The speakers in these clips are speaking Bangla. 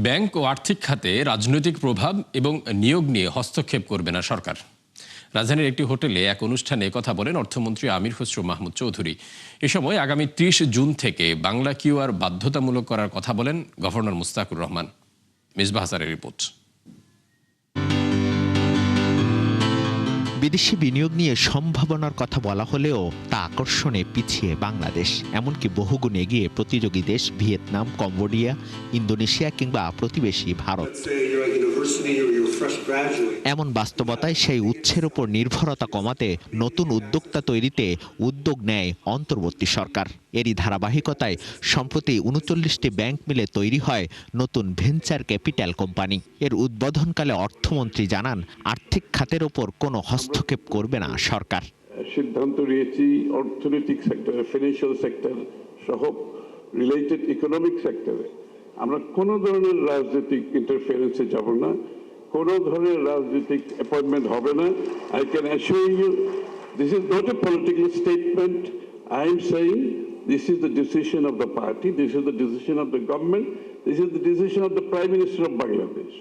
ব্যাংক ও আর্থিক খাতে রাজনৈতিক প্রভাব এবং নিয়োগ নিয়ে হস্তক্ষেপ করবে না সরকার। রাজধানীর একটি হোটেলে এক অনুষ্ঠানে কথা বলেন অর্থমন্ত্রী আমির খসরু মাহমুদ চৌধুরী। এ সময় আগামী ৩০ জুন থেকে বাংলা কিউআর বাধ্যতামূলক করার কথা বলেন গভর্নর মুস্তাকুর রহমান। মিসবাহ হাসানের রিপোর্ট। বিদেশি বিনিয়োগ নিয়ে সম্ভাবনার কথা বলা হলেও তা আকর্ষণে পিছিয়ে বাংলাদেশ, এমনকি বহুগুণ এগিয়ে প্রতিযোগী দেশ ভিয়েতনাম, কম্বোডিয়া, ইন্দোনেশিয়া কিংবা প্রতিবেশী ভারত। এমন বাস্তবতায় সেই উৎসের উপর নির্ভরতা কমাতে নতুন উদ্যোক্তা তৈরিতে উদ্যোগ নেয় অন্তর্বর্তী সরকার। এরই ধারাবাহিকতায় সম্প্রতি ৩৯টি ব্যাংক মিলে তৈরি হয় নতুন ভেঞ্চার ক্যাপিটাল কোম্পানি। এর উদ্বোধনকালে অর্থমন্ত্রী জানান, আর্থিক খাতের ওপর কোনো হস্তক্ষেপ করবে না সরকার। সিদ্ধান্ত নিয়েছি অর্থনৈতিক সেক্টরে, ফিনান্সিয়াল সেক্টর সহ রিলেটেড ইকোনমিক সেক্টরে আমরা কোনো ধরনের রাজনৈতিক ইন্টারফারেন্সে যাব না, কোনো ধরনের রাজনৈতিক অ্যাপয়েন্টমেন্ট হবে না। I can assure you this is not a political statement. I am saying this is the decision of the party, this is the decision of the government, this is the decision of the Prime Minister of Bangladesh.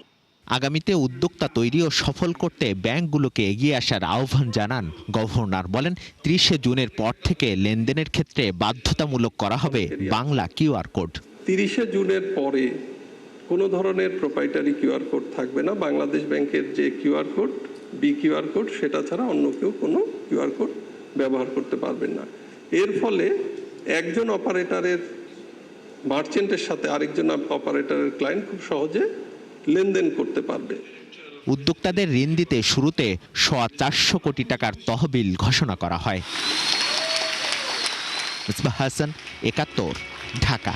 আগামীতে উদ্যোক্তা তৈরি ও সফল করতে ব্যাংকগুলোকে এগিয়ে আসার আহ্বান জানান গভর্নর। বলেন, ৩০ জুনের পর থেকে লেনদেনের ক্ষেত্রে বাধ্যতামূলক করা হবে বাংলা কিউআর কোড। ৩০ জুনের পরে কোনো ধরনের প্রোপ্রাইটারি কিউআর কোড থাকবে না। বাংলাদেশ ব্যাংকের যে QR code, B QR code, সেটা ছাড়া অন্য কেউ কোনো কিউআর কোড ব্যবহার করতে পারবেন না। এর ফলে একজন অপারেটরের মার্চেন্টের সাথে আরেকজন অপারেটরের ক্লায়েন্ট খুব সহজে লেনদেন করতে পারবে। উদ্যোক্তাদের ঋণ দিতে শুরুতে 450 কোটি টাকার তহবিল ঘোষণা করা হয়। মিসবাহ হাসান, ৭১, ঢাকা।